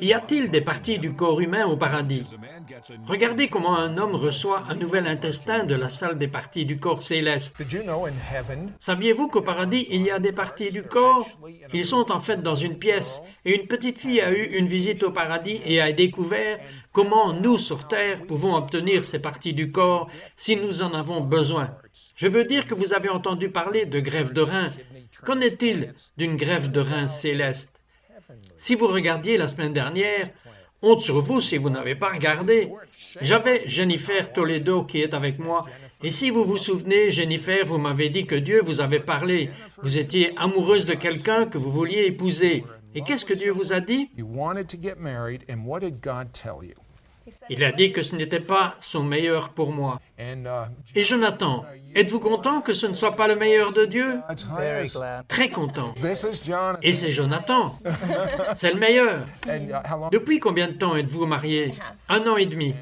Y a-t-il des parties du corps humain au paradis? Regardez comment un homme reçoit un nouvel intestin de la salle des parties du corps céleste. Saviez-vous qu'au paradis, il y a des parties du corps? Ils sont en fait dans une pièce, et une petite fille a eu une visite au paradis et a découvert comment nous, sur Terre, pouvons obtenir ces parties du corps si nous en avons besoin. Je veux dire que vous avez entendu parler de greffe de rein. Qu'en est-il d'une greffe de rein céleste? Si vous regardiez la semaine dernière, honte sur vous si vous n'avez pas regardé. J'avais Jennifer Toledo qui est avec moi. Et si vous vous souvenez, Jennifer, vous m'avez dit que Dieu vous avait parlé. Vous étiez amoureuse de quelqu'un que vous vouliez épouser. Et qu'est-ce que Dieu vous a dit? Il a dit que ce n'était pas son meilleur pour moi. Et Jonathan, êtes-vous content que ce ne soit pas le meilleur de Dieu? Très content. Et c'est Jonathan. C'est le meilleur. Depuis combien de temps êtes-vous mariés? 1 an et demi.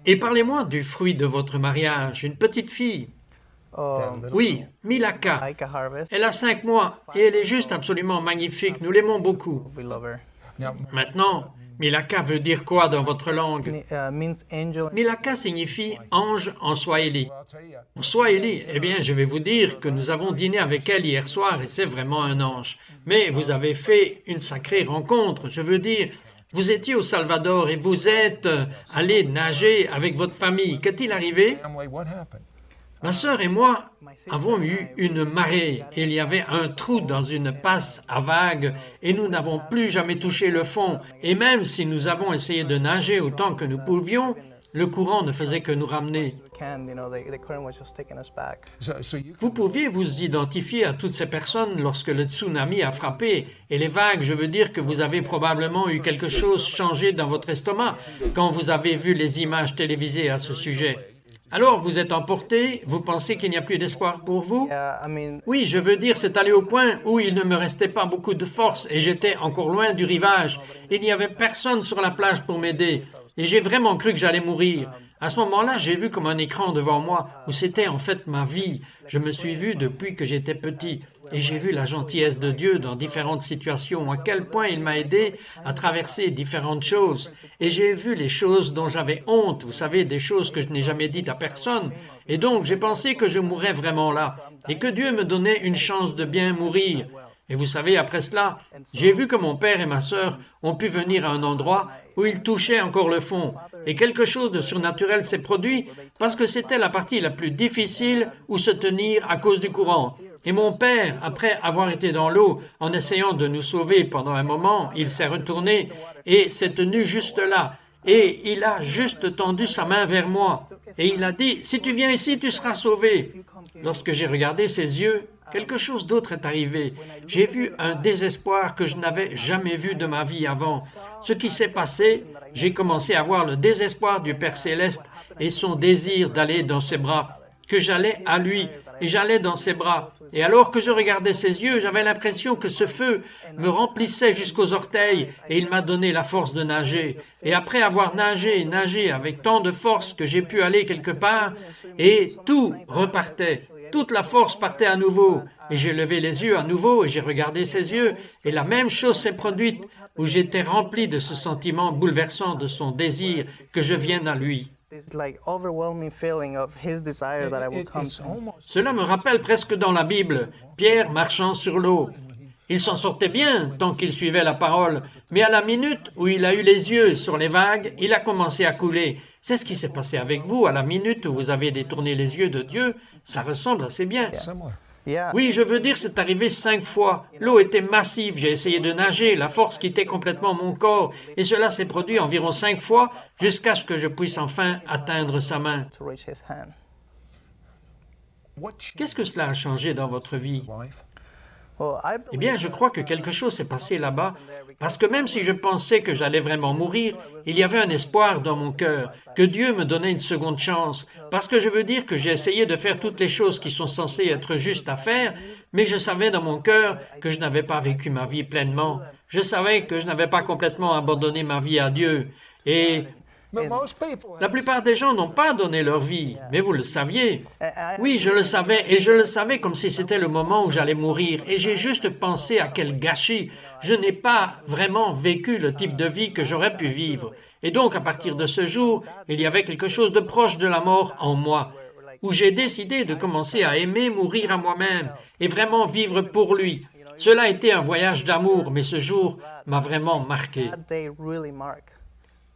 Et parlez-moi du fruit de votre mariage, une petite fille. Oui, Milaka. Elle a 5 mois et elle est juste absolument magnifique. Nous l'aimons beaucoup. Maintenant, Milaka veut dire quoi dans votre langue? Milaka signifie ange en swahili. En swahili, eh bien, je vais vous dire que nous avons dîné avec elle hier soir et c'est vraiment un ange. Mais vous avez fait une sacrée rencontre, je veux dire, vous étiez au Salvador et vous êtes allé nager avec votre famille. Qu'est-il arrivé? Ma sœur et moi avons eu une marée. Il y avait un trou dans une passe à vagues et nous n'avons plus jamais touché le fond. Et même si nous avons essayé de nager autant que nous pouvions, le courant ne faisait que nous ramener. Vous pouviez vous identifier à toutes ces personnes lorsque le tsunami a frappé. Et les vagues, je veux dire que vous avez probablement eu quelque chose changé dans votre estomac quand vous avez vu les images télévisées à ce sujet. Alors, vous êtes emporté, vous pensez qu'il n'y a plus d'espoir pour vous? Oui, je veux dire, c'est allé au point où il ne me restait pas beaucoup de force et j'étais encore loin du rivage. Il n'y avait personne sur la plage pour m'aider et j'ai vraiment cru que j'allais mourir. À ce moment-là, j'ai vu comme un écran devant moi où c'était en fait ma vie. Je me suis vu depuis que j'étais petit et j'ai vu la gentillesse de Dieu dans différentes situations, à quel point il m'a aidé à traverser différentes choses. Et j'ai vu les choses dont j'avais honte, vous savez, des choses que je n'ai jamais dites à personne. Et donc, j'ai pensé que je mourrais vraiment là et que Dieu me donnait une chance de bien mourir. Et vous savez, après cela, j'ai vu que mon père et ma sœur ont pu venir à un endroit où ils touchaient encore le fond. Et quelque chose de surnaturel s'est produit parce que c'était la partie la plus difficile où se tenir à cause du courant. Et mon père, après avoir été dans l'eau, en essayant de nous sauver pendant un moment, il s'est retourné et s'est tenu juste là. Et il a juste tendu sa main vers moi. Et il a dit, « Si tu viens ici, tu seras sauvé. » Lorsque j'ai regardé ses yeux, quelque chose d'autre est arrivé. J'ai vu un désespoir que je n'avais jamais vu de ma vie avant. Ce qui s'est passé, j'ai commencé à voir le désespoir du Père Céleste et son désir d'aller dans ses bras, que j'allais à lui et j'allais dans ses bras. Et alors que je regardais ses yeux, j'avais l'impression que ce feu me remplissait jusqu'aux orteils et il m'a donné la force de nager. Et après avoir nagé avec tant de force que j'ai pu aller quelque part et tout repartait. Toute la force partait à nouveau et j'ai levé les yeux à nouveau et j'ai regardé ses yeux et la même chose s'est produite où j'étais rempli de ce sentiment bouleversant de son désir que je vienne à lui. Cela me rappelle presque dans la Bible, Pierre marchant sur l'eau. Il s'en sortait bien tant qu'il suivait la parole, mais à la minute où il a eu les yeux sur les vagues, il a commencé à couler. C'est ce qui s'est passé avec vous à la minute où vous avez détourné les yeux de Dieu. Ça ressemble assez bien. Oui, je veux dire, c'est arrivé 5 fois. L'eau était massive, j'ai essayé de nager, la force quittait complètement mon corps, et cela s'est produit environ 5 fois jusqu'à ce que je puisse enfin atteindre sa main. Qu'est-ce que cela a changé dans votre vie? Eh bien, je crois que quelque chose s'est passé là-bas, parce que même si je pensais que j'allais vraiment mourir, il y avait un espoir dans mon cœur, que Dieu me donnait une seconde chance, parce que je veux dire que j'ai essayé de faire toutes les choses qui sont censées être justes à faire, mais je savais dans mon cœur que je n'avais pas vécu ma vie pleinement. Je savais que je n'avais pas complètement abandonné ma vie à Dieu, et la plupart des gens n'ont pas donné leur vie, mais vous le saviez. Oui, je le savais, et je le savais comme si c'était le moment où j'allais mourir, et j'ai juste pensé à quel gâchis. je n'ai pas vraiment vécu le type de vie que j'aurais pu vivre. Et donc, à partir de ce jour, il y avait quelque chose de proche de la mort en moi, où j'ai décidé de commencer à aimer mourir à moi-même et vraiment vivre pour lui. Cela a été un voyage d'amour, mais ce jour m'a vraiment marqué.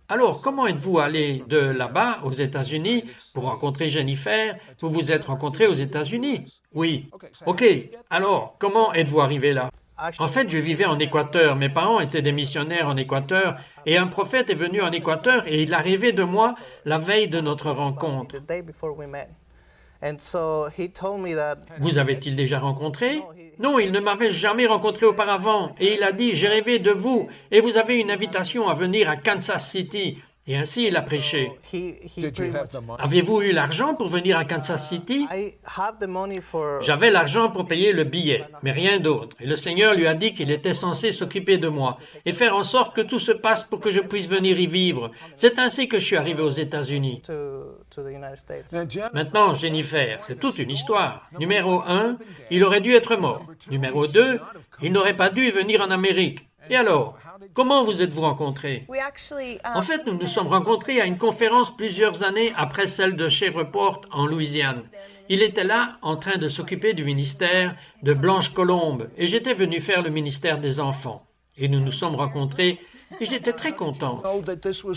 Alors, comment êtes-vous allé de là-bas, aux États-Unis, pour rencontrer Jennifer? Vous vous êtes rencontrés aux États-Unis? Oui. OK. Alors, comment êtes-vous arrivé là? En fait, je vivais en Équateur. Mes parents étaient des missionnaires en Équateur et un prophète est venu en Équateur et il a rêvé de moi la veille de notre rencontre. Vous avez-il déjà rencontré? Non, il ne m'avait jamais rencontré auparavant et il a dit « J'ai rêvé de vous et vous avez une invitation à venir à Kansas City ». Et ainsi il a prêché. Avez-vous eu l'argent pour venir à Kansas City? J'avais l'argent pour payer le billet, mais rien d'autre. Et le Seigneur lui a dit qu'il était censé s'occuper de moi et faire en sorte que tout se passe pour que je puisse venir y vivre. C'est ainsi que je suis arrivé aux États-Unis. Maintenant, Jennifer, c'est toute une histoire. Numéro 1, il aurait dû être mort. Numéro 2, il n'aurait pas dû venir en Amérique. Et alors, comment vous êtes-vous rencontrés? En fait, nous nous sommes rencontrés à une conférence plusieurs années après celle de Shreveport en Louisiane. Il était là en train de s'occuper du ministère de Blanche-Colombe et j'étais venu faire le ministère des enfants. Et nous nous sommes rencontrés et j'étais très content.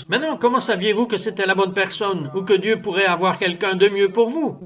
Maintenant, comment saviez-vous que c'était la bonne personne ou que Dieu pourrait avoir quelqu'un de mieux pour vous?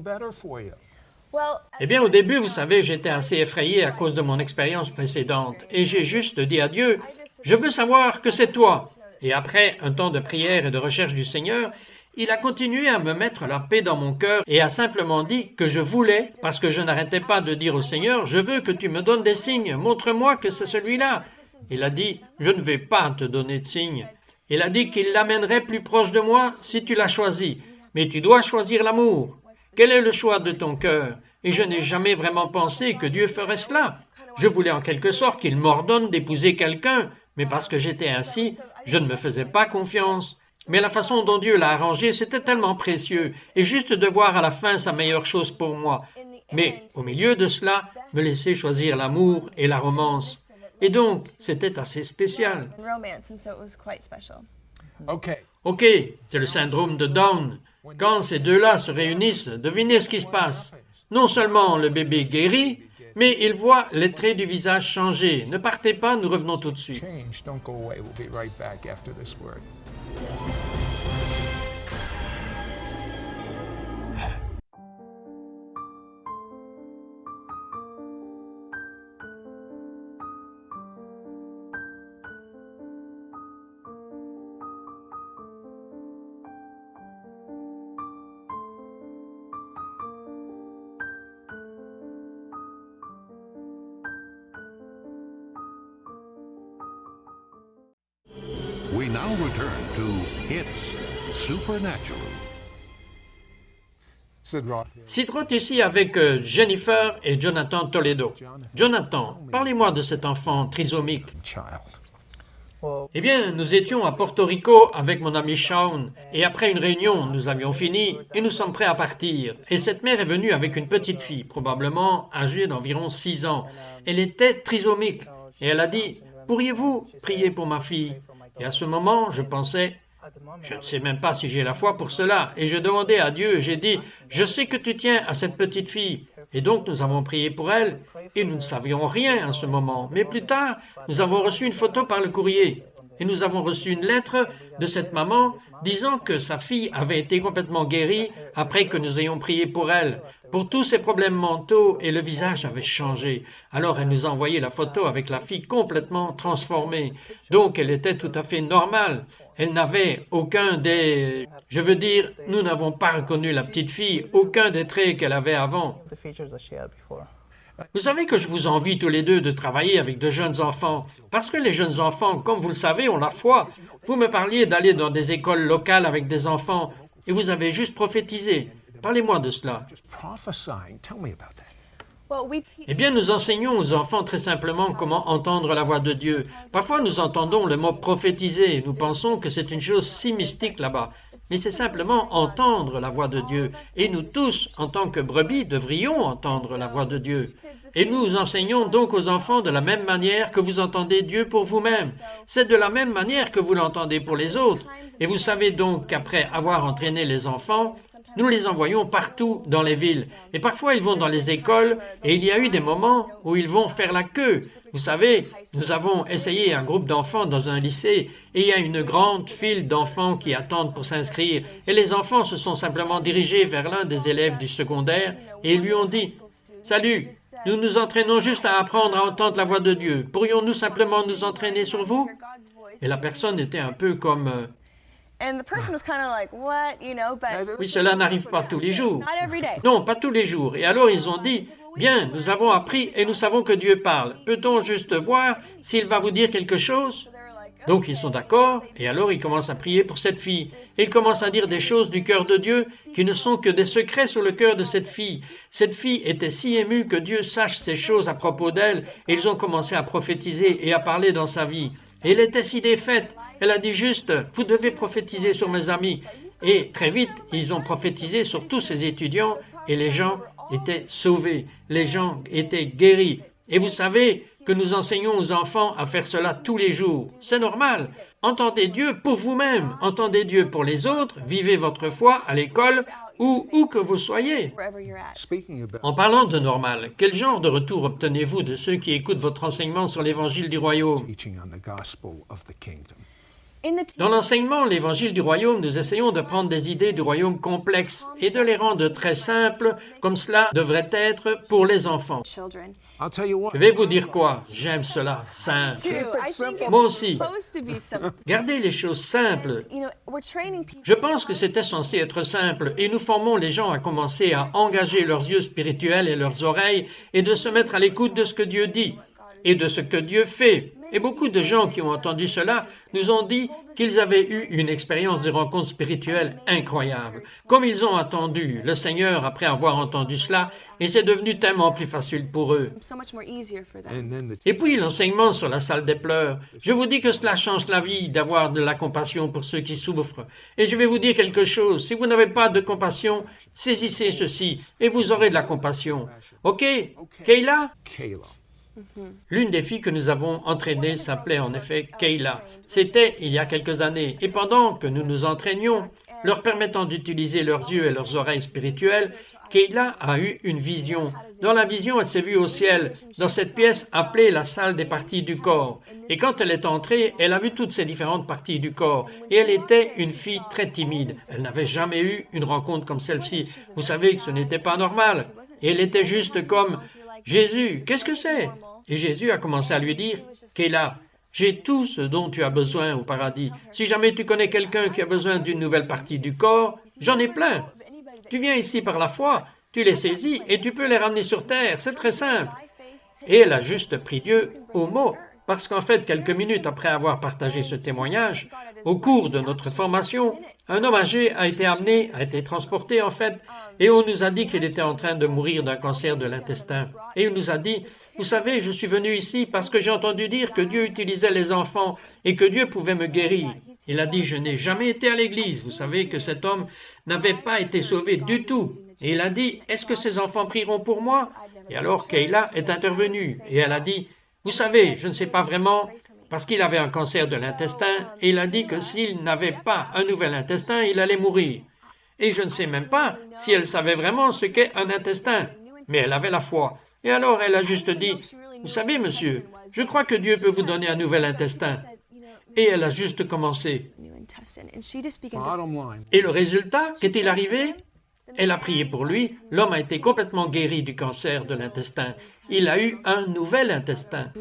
Eh bien, au début, vous savez, j'étais assez effrayé à cause de mon expérience précédente et j'ai juste dit à Dieu, « Je veux savoir que c'est toi. » Et après un temps de prière et de recherche du Seigneur, il a continué à me mettre la paix dans mon cœur et a simplement dit que je voulais, parce que je n'arrêtais pas de dire au Seigneur, « Je veux que tu me donnes des signes, montre-moi que c'est celui-là. » Il a dit, « Je ne vais pas te donner de signes. » Il a dit qu'il l'amènerait plus proche de moi si tu l'as choisi, mais tu dois choisir l'amour. Quel est le choix de ton cœur? Et je n'ai jamais vraiment pensé que Dieu ferait cela. Je voulais en quelque sorte qu'il m'ordonne d'épouser quelqu'un, mais parce que j'étais ainsi, je ne me faisais pas confiance. Mais la façon dont Dieu l'a arrangé, c'était tellement précieux, et juste de voir à la fin sa meilleure chose pour moi. Mais au milieu de cela, me laisser choisir l'amour et la romance. Et donc, c'était assez spécial. OK, c'est le syndrome de Down. Quand ces deux-là se réunissent, devinez ce qui se passe. Non seulement le bébé guérit, mais il voit les traits du visage changer. Ne partez pas, nous revenons tout de suite. We now return to It's Supernatural. Sid Roth ici avec Jennifer et Jonathan Toledo. Jonathan, parlez-moi de cet enfant trisomique. Eh bien, nous étions à Porto Rico avec mon ami Sean et après une réunion, nous avions fini et nous sommes prêts à partir. Et cette mère est venue avec une petite fille, probablement âgée d'environ 6 ans. Elle était trisomique et elle a dit « Pourriez-vous prier pour ma fille ?» Et à ce moment, je pensais, je ne sais même pas si j'ai la foi pour cela. Et je demandais à Dieu, j'ai dit, je sais que tu tiens à cette petite fille. Et donc nous avons prié pour elle et nous ne savions rien à ce moment. Mais plus tard, nous avons reçu une photo par le courrier. Et nous avons reçu une lettre de cette maman disant que sa fille avait été complètement guérie après que nous ayons prié pour elle, pour tous ses problèmes mentaux et le visage avait changé. Alors elle nous a envoyé la photo avec la fille complètement transformée. Donc elle était tout à fait normale. Elle n'avait aucun des... Je veux dire, nous n'avons pas reconnu la petite fille, aucun des traits qu'elle avait avant. Vous savez que je vous envie tous les deux de travailler avec de jeunes enfants, parce que les jeunes enfants, comme vous le savez, ont la foi. Vous me parliez d'aller dans des écoles locales avec des enfants, et vous avez juste prophétisé. Parlez-moi de cela. Eh bien, nous enseignons aux enfants très simplement comment entendre la voix de Dieu. Parfois, nous entendons le mot prophétiser et nous pensons que c'est une chose si mystique là-bas. mais c'est simplement entendre la voix de Dieu. Et nous tous, en tant que brebis, devrions entendre la voix de Dieu. Et nous enseignons donc aux enfants de la même manière que vous entendez Dieu pour vous-même. C'est de la même manière que vous l'entendez pour les autres. Et vous savez donc qu'après avoir entraîné les enfants, nous les envoyons partout dans les villes. Et parfois, ils vont dans les écoles et il y a eu des moments où ils vont faire la queue. Vous savez, nous avons essayé un groupe d'enfants dans un lycée et il y a une grande file d'enfants qui attendent pour s'inscrire. Et les enfants se sont simplement dirigés vers l'un des élèves du secondaire et lui ont dit « Salut, nous nous entraînons juste à apprendre à entendre la voix de Dieu. Pourrions-nous simplement nous entraîner sur vous ?» Et la personne était un peu comme... Oui, cela n'arrive pas tous les jours. Non, pas tous les jours. Et alors ils ont dit, bien, nous avons appris et nous savons que Dieu parle. Peut-on juste voir s'il va vous dire quelque chose? Donc ils sont d'accord, et alors ils commencent à prier pour cette fille. Et ils commencent à dire des choses du cœur de Dieu qui ne sont que des secrets sur le cœur de cette fille. Cette fille était si émue que Dieu sache ces choses à propos d'elle, et ils ont commencé à prophétiser et à parler dans sa vie. Et elle était si défaite. Elle a dit juste, vous devez prophétiser sur mes amis. Et très vite, ils ont prophétisé sur tous ces étudiants et les gens étaient sauvés. Les gens étaient guéris. Et vous savez que nous enseignons aux enfants à faire cela tous les jours. C'est normal. Entendez Dieu pour vous-même. Entendez Dieu pour les autres. Vivez votre foi à l'école ou où que vous soyez. En parlant de normal, quel genre de retour obtenez-vous de ceux qui écoutent votre enseignement sur l'évangile du royaume? Dans l'enseignement, l'évangile du royaume, nous essayons de prendre des idées du royaume complexes et de les rendre très simples, comme cela devrait être pour les enfants. Je vais vous dire quoi, j'aime cela, simple. Moi aussi. Gardez les choses simples. Je pense que c'était censé être simple et nous formons les gens à commencer à engager leurs yeux spirituels et leurs oreilles et de se mettre à l'écoute de ce que Dieu dit et de ce que Dieu fait. Et beaucoup de gens qui ont entendu cela nous ont dit qu'ils avaient eu une expérience de rencontre spirituelle incroyable. Comme ils ont attendu le Seigneur après avoir entendu cela, et c'est devenu tellement plus facile pour eux. Et puis l'enseignement sur la salle des pleurs. Je vous dis que cela change la vie d'avoir de la compassion pour ceux qui souffrent. Et je vais vous dire quelque chose, si vous n'avez pas de compassion, saisissez ceci et vous aurez de la compassion. OK? Kayla? L'une des filles que nous avons entraînées s'appelait en effet Kayla. C'était il y a quelques années. Et pendant que nous nous entraînions, leur permettant d'utiliser leurs yeux et leurs oreilles spirituelles, Kayla a eu une vision. Dans la vision, elle s'est vue au ciel, dans cette pièce appelée la salle des parties du corps. Et quand elle est entrée, elle a vu toutes ces différentes parties du corps. Et elle était une fille très timide. Elle n'avait jamais eu une rencontre comme celle-ci. Vous savez que ce n'était pas normal. Et elle était juste comme « Jésus, qu'est-ce que c'est ?» Et Jésus a commencé à lui dire « Kayla, j'ai tout ce dont tu as besoin au paradis. Si jamais tu connais quelqu'un qui a besoin d'une nouvelle partie du corps, j'en ai plein. Tu viens ici par la foi, tu les saisis et tu peux les ramener sur terre. C'est très simple. » Et elle a juste pris Dieu au mot. Parce qu'en fait, quelques minutes après avoir partagé ce témoignage, au cours de notre formation, un homme âgé a été transporté en fait, et on nous a dit qu'il était en train de mourir d'un cancer de l'intestin. Et il nous a dit, vous savez, je suis venu ici parce que j'ai entendu dire que Dieu utilisait les enfants et que Dieu pouvait me guérir. Il a dit, je n'ai jamais été à l'église. Vous savez que cet homme n'avait pas été sauvé du tout. Et il a dit, est-ce que ces enfants prieront pour moi? Et alors Kayla est intervenue et elle a dit, vous savez, je ne sais pas vraiment, parce qu'il avait un cancer de l'intestin, et il a dit que s'il n'avait pas un nouvel intestin, il allait mourir. Et je ne sais même pas si elle savait vraiment ce qu'est un intestin, mais elle avait la foi. Et alors elle a juste dit, vous savez, monsieur, je crois que Dieu peut vous donner un nouvel intestin. Et elle a juste commencé. Et le résultat, qu'est-il arrivé? Elle a prié pour lui, l'homme a été complètement guéri du cancer de l'intestin. Il a eu un nouvel intestin.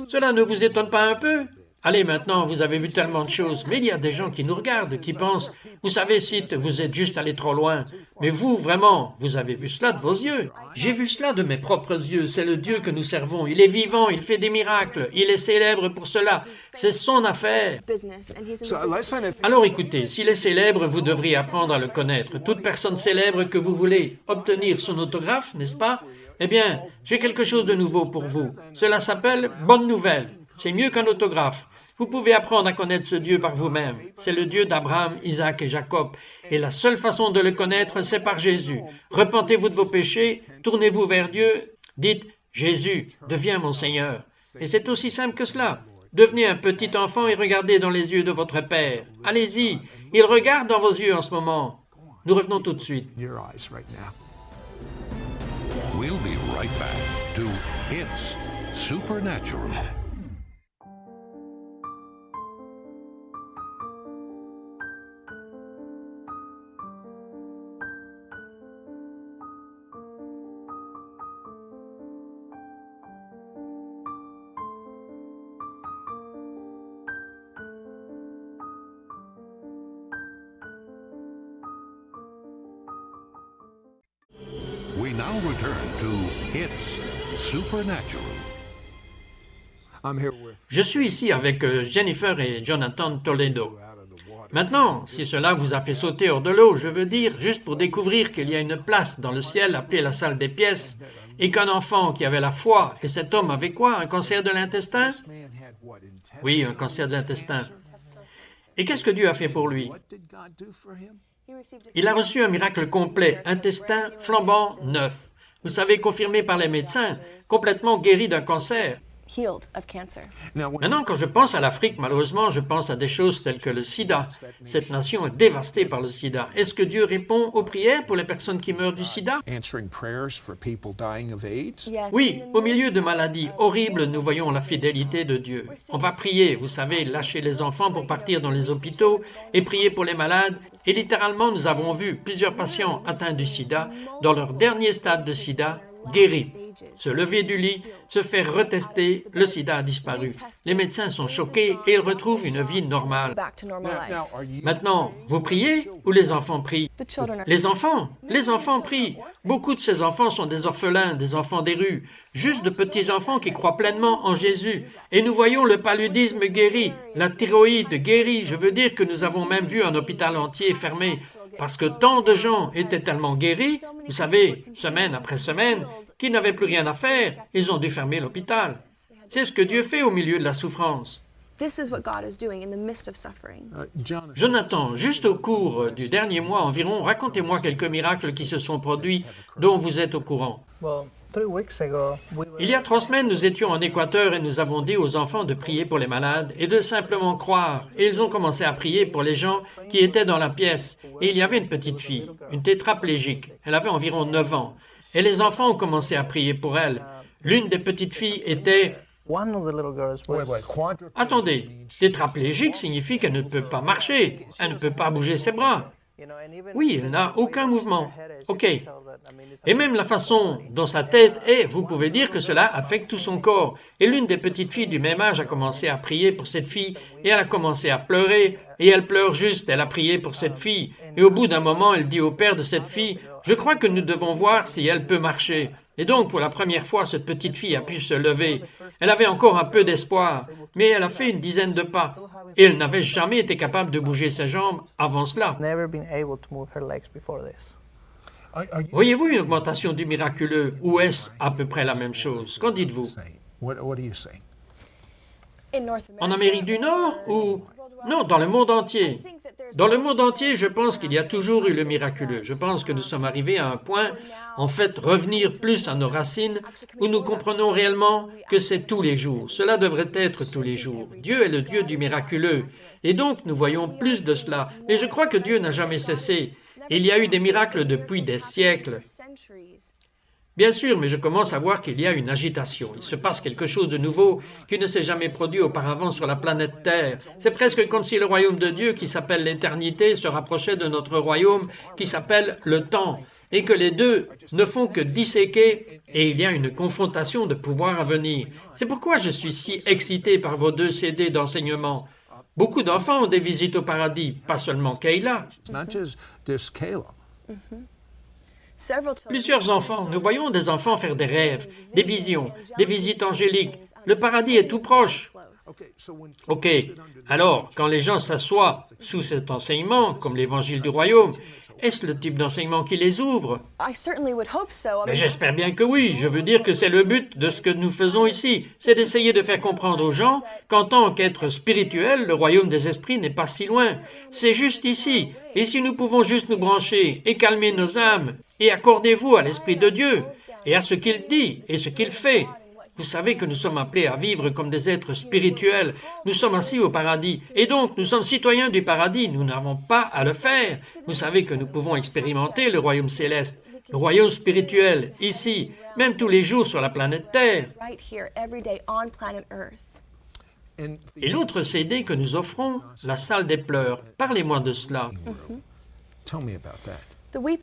Cela ne vous étonne pas un peu? Allez, maintenant, vous avez vu tellement de choses, mais il y a des gens qui nous regardent, qui pensent, vous savez, Sid, vous êtes juste allé trop loin. Mais vous, vraiment, vous avez vu cela de vos yeux. J'ai vu cela de mes propres yeux, c'est le Dieu que nous servons. Il est vivant, il fait des miracles, il est célèbre pour cela. C'est son affaire. Alors écoutez, s'il est célèbre, vous devriez apprendre à le connaître. Toute personne célèbre que vous voulez obtenir son autographe, n'est-ce pas? Eh bien, j'ai quelque chose de nouveau pour vous. Cela s'appelle Bonne Nouvelle. C'est mieux qu'un autographe. Vous pouvez apprendre à connaître ce Dieu par vous-même. C'est le Dieu d'Abraham, Isaac et Jacob. Et la seule façon de le connaître, c'est par Jésus. Repentez-vous de vos péchés, tournez-vous vers Dieu, dites « Jésus, deviens mon Seigneur ». Et c'est aussi simple que cela. Devenez un petit enfant et regardez dans les yeux de votre Père. Allez-y, il regarde dans vos yeux en ce moment. Nous revenons tout de suite. We'll be right back to It's Supernatural. We now return to It's Supernatural. Je suis ici avec Jennifer et Jonathan Toledo. Maintenant, si cela vous a fait sauter hors de l'eau, je veux dire, juste pour découvrir qu'il y a une place dans le ciel appelée la salle des pièces, et qu'un enfant qui avait la foi, et cet homme avait quoi? Un cancer de l'intestin? Oui, un cancer de l'intestin. Et qu'est-ce que Dieu a fait pour lui? Il a reçu un miracle complet, intestin flambant neuf. Vous savez, confirmé par les médecins, complètement guéri d'un cancer. Maintenant, quand je pense à l'Afrique, malheureusement, je pense à des choses telles que le sida. Cette nation est dévastée par le sida. Est-ce que Dieu répond aux prières pour les personnes qui meurent du sida? Oui, au milieu de maladies horribles, nous voyons la fidélité de Dieu. On va prier, vous savez, lâcher les enfants pour partir dans les hôpitaux et prier pour les malades. Et littéralement, nous avons vu plusieurs patients atteints du sida, dans leur dernier stade de sida, guéris. Se lever du lit, se faire retester, le sida a disparu. Les médecins sont choqués et ils retrouvent une vie normale. Maintenant, vous priez ou les enfants prient? Les enfants prient. Beaucoup de ces enfants sont des orphelins, des enfants des rues, juste de petits enfants qui croient pleinement en Jésus. Et nous voyons le paludisme guéri, la thyroïde guérie. Je veux dire que nous avons même vu un hôpital entier fermé parce que tant de gens étaient tellement guéris, vous savez, semaine après semaine, qu'ils n'avaient plus rien à faire, ils ont dû fermer l'hôpital. C'est ce que Dieu fait au milieu de la souffrance. Jonathan, juste au cours du dernier mois environ, racontez-moi quelques miracles qui se sont produits dont vous êtes au courant. Il y a 3 semaines, nous étions en Équateur et nous avons dit aux enfants de prier pour les malades et de simplement croire. Et ils ont commencé à prier pour les gens qui étaient dans la pièce. Et il y avait une petite fille, une tétraplégique. Elle avait environ 9 ans. Et les enfants ont commencé à prier pour elle. L'une des petites filles était... Attendez, tétraplégique signifie qu'elle ne peut pas marcher, elle ne peut pas bouger ses bras. Oui, elle n'a aucun mouvement. OK. Et même la façon dont sa tête est, vous pouvez dire que cela affecte tout son corps. Et l'une des petites filles du même âge a commencé à prier pour cette fille, et elle a commencé à pleurer, et elle pleure juste, elle a prié pour cette fille. Et au bout d'un moment, elle dit au père de cette fille, « Je crois que nous devons voir si elle peut marcher. » Et donc, pour la première fois, cette petite fille a pu se lever. Elle avait encore un peu d'espoir, mais elle a fait une dizaine de pas. Et elle n'avait jamais été capable de bouger ses jambes avant cela. Voyez-vous une augmentation du miraculeux, ou est-ce à peu près la même chose? Qu'en dites-vous? En Amérique du Nord ou... Non, dans le monde entier. Dans le monde entier, je pense qu'il y a toujours eu le miraculeux. Je pense que nous sommes arrivés à un point, en fait, revenir plus à nos racines, où nous comprenons réellement que c'est tous les jours. Cela devrait être tous les jours. Dieu est le Dieu du miraculeux. Et donc, nous voyons plus de cela. Mais je crois que Dieu n'a jamais cessé. Il y a eu des miracles depuis des siècles. Bien sûr, mais je commence à voir qu'il y a une agitation. Il se passe quelque chose de nouveau qui ne s'est jamais produit auparavant sur la planète Terre. C'est presque comme si le royaume de Dieu, qui s'appelle l'éternité, se rapprochait de notre royaume, qui s'appelle le temps, et que les deux ne font que disséquer, et il y a une confrontation de pouvoir à venir. C'est pourquoi je suis si excité par vos 2 CD d'enseignement. Beaucoup d'enfants ont des visites au paradis, pas seulement Kayla. Plusieurs enfants, nous voyons des enfants faire des rêves, des visions, des visites angéliques. Le paradis est tout proche. Ok, alors, quand les gens s'assoient sous cet enseignement, comme l'évangile du royaume, est-ce le type d'enseignement qui les ouvre? Mais j'espère bien que oui. Je veux dire que c'est le but de ce que nous faisons ici. C'est d'essayer de faire comprendre aux gens qu'en tant qu'être spirituel, le royaume des esprits n'est pas si loin. C'est juste ici. Et si nous pouvons juste nous brancher et calmer nos âmes, et accordez-vous à l'Esprit de Dieu et à ce qu'il dit et ce qu'il fait. Vous savez que nous sommes appelés à vivre comme des êtres spirituels. Nous sommes assis au paradis. Et donc, nous sommes citoyens du paradis. Nous n'avons pas à le faire. Vous savez que nous pouvons expérimenter le royaume céleste, le royaume spirituel, ici, même tous les jours sur la planète Terre. Et l'autre CD que nous offrons, la salle des pleurs. Parlez-moi de cela.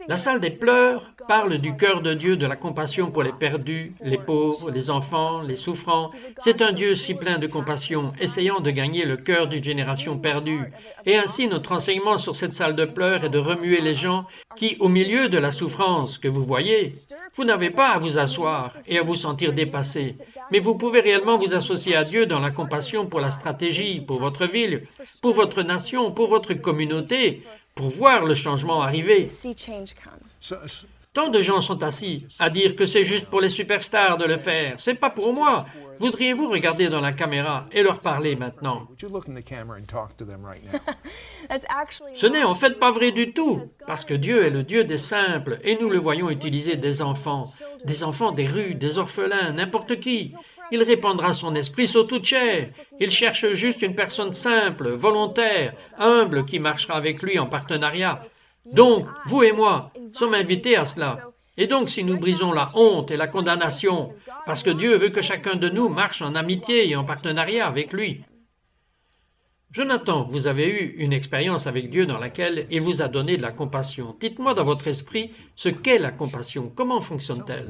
La salle des pleurs parle du cœur de Dieu, de la compassion pour les perdus, les pauvres, les enfants, les souffrants. C'est un Dieu si plein de compassion, essayant de gagner le cœur d'une génération perdue. Et ainsi, notre enseignement sur cette salle de pleurs est de remuer les gens qui, au milieu de la souffrance que vous voyez, vous n'avez pas à vous asseoir et à vous sentir dépassé. Mais vous pouvez réellement vous associer à Dieu dans la compassion pour la stratégie, pour votre ville, pour votre nation, pour votre communauté, pour voir le changement arriver. Tant de gens sont assis à dire que c'est juste pour les superstars de le faire. C'est pas pour moi. Voudriez-vous regarder dans la caméra et leur parler maintenant? Ce n'est en fait pas vrai du tout, parce que Dieu est le Dieu des simples et nous le voyons utiliser des enfants des rues, des orphelins, n'importe qui. Il répandra son esprit sur toute chair. Il cherche juste une personne simple, volontaire, humble qui marchera avec lui en partenariat. Donc, vous et moi sommes invités à cela. Et donc, si nous brisons la honte et la condamnation, parce que Dieu veut que chacun de nous marche en amitié et en partenariat avec lui. Jonathan, vous avez eu une expérience avec Dieu dans laquelle il vous a donné de la compassion. Dites-moi dans votre esprit ce qu'est la compassion. Comment fonctionne-t-elle?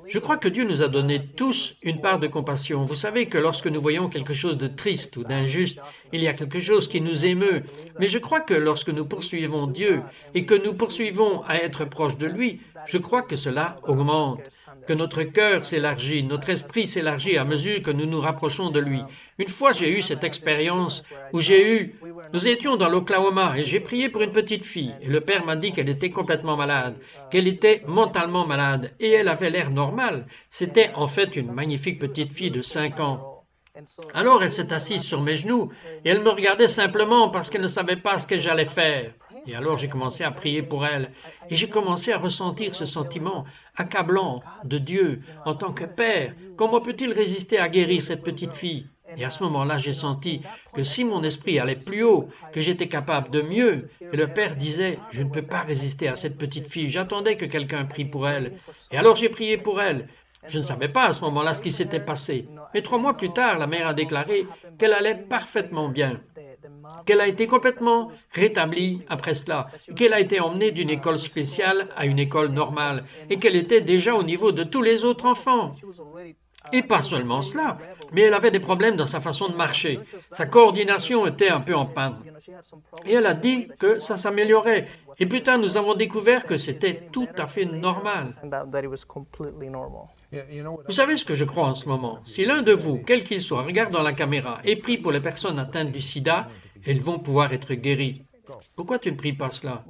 Je crois que Dieu nous a donné tous une part de compassion. Vous savez que lorsque nous voyons quelque chose de triste ou d'injuste, il y a quelque chose qui nous émeut. Mais je crois que lorsque nous poursuivons Dieu et que nous poursuivons à être proches de lui, je crois que cela augmente, que notre cœur s'élargit, notre esprit s'élargit à mesure que nous nous rapprochons de lui. Une fois, j'ai eu cette expérience où nous étions dans l'Oklahoma et j'ai prié pour une petite fille et le père m'a dit qu'elle était complètement malade, qu'elle était mentalement malade et elle avait l'air normale. C'était en fait une magnifique petite fille de 5 ans. Alors elle s'est assise sur mes genoux et elle me regardait simplement parce qu'elle ne savait pas ce que j'allais faire. Et alors j'ai commencé à prier pour elle et j'ai commencé à ressentir ce sentiment accablant de Dieu en tant que père. Comment peut-il résister à guérir cette petite fille? Et à ce moment-là, j'ai senti que si mon esprit allait plus haut, que j'étais capable de mieux, et le père disait, je ne peux pas résister à cette petite fille, j'attendais que quelqu'un prie pour elle. Et alors j'ai prié pour elle. Je ne savais pas à ce moment-là ce qui s'était passé. Mais 3 mois plus tard, la mère a déclaré qu'elle allait parfaitement bien, qu'elle a été complètement rétablie après cela, qu'elle a été emmenée d'une école spéciale à une école normale, et qu'elle était déjà au niveau de tous les autres enfants. Et pas seulement cela, mais elle avait des problèmes dans sa façon de marcher. Sa coordination était un peu en panne. Et elle a dit que ça s'améliorait. Et plus tard, nous avons découvert que c'était tout à fait normal. Vous savez ce que je crois en ce moment? Si l'un de vous, quel qu'il soit, regarde dans la caméra et prie pour les personnes atteintes du sida, elles vont pouvoir être guéries. Pourquoi tu ne pries pas cela?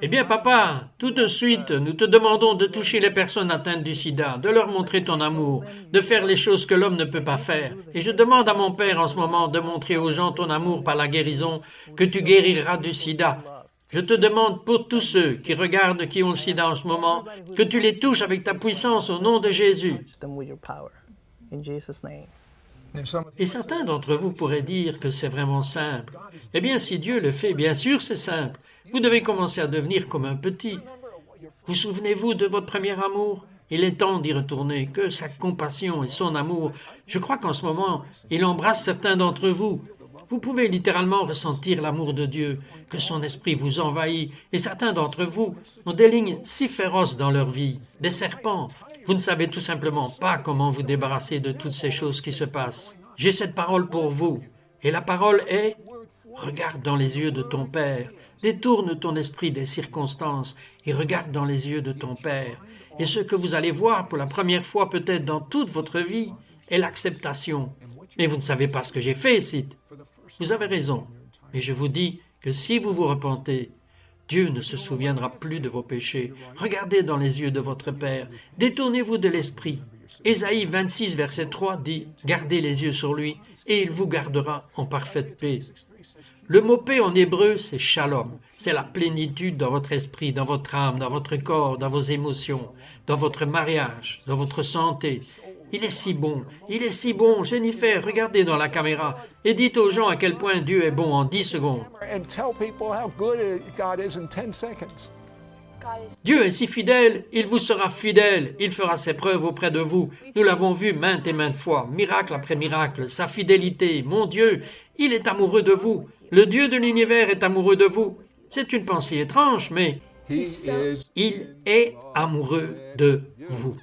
Eh bien, papa, tout de suite, nous te demandons de toucher les personnes atteintes du sida, de leur montrer ton amour, de faire les choses que l'homme ne peut pas faire. Et je demande à mon père en ce moment de montrer aux gens ton amour par la guérison, que tu guériras du sida. Je te demande pour tous ceux qui regardent qui ont le sida en ce moment, que tu les touches avec ta puissance au nom de Jésus. Et certains d'entre vous pourraient dire que c'est vraiment simple. Eh bien, si Dieu le fait, bien sûr c'est simple. Vous devez commencer à devenir comme un petit. Vous souvenez-vous de votre premier amour? Il est temps d'y retourner, que sa compassion et son amour, je crois qu'en ce moment, il embrasse certains d'entre vous. Vous pouvez littéralement ressentir l'amour de Dieu, que son esprit vous envahit, et certains d'entre vous ont des lignes si féroces dans leur vie, des serpents. Vous ne savez tout simplement pas comment vous débarrasser de toutes ces choses qui se passent. J'ai cette parole pour vous, et la parole est « Regarde dans les yeux de ton Père, détourne ton esprit des circonstances et regarde dans les yeux de ton Père. Et ce que vous allez voir pour la première fois peut-être dans toute votre vie est l'acceptation. Mais vous ne savez pas ce que j'ai fait, Sid. Vous avez raison. Mais je vous dis que si vous vous repentez, Dieu ne se souviendra plus de vos péchés. Regardez dans les yeux de votre Père. Détournez-vous de l'esprit. Ésaïe 26, verset 3 dit « Gardez les yeux sur lui, et il vous gardera en parfaite paix. » Le mot paix en hébreu, c'est shalom. C'est la plénitude dans votre esprit, dans votre âme, dans votre corps, dans vos émotions, dans votre mariage, dans votre santé. Il est si bon, Jennifer, regardez dans la caméra et dites aux gens à quel point Dieu est bon en 10 secondes. And tell people how good God is in 10 seconds. Dieu est si fidèle, il vous sera fidèle, il fera ses preuves auprès de vous. Nous l'avons vu maintes et maintes fois, miracle après miracle, sa fidélité, mon Dieu, il est amoureux de vous. Le Dieu de l'univers est amoureux de vous. C'est une pensée étrange, mais He is il est amoureux de vous.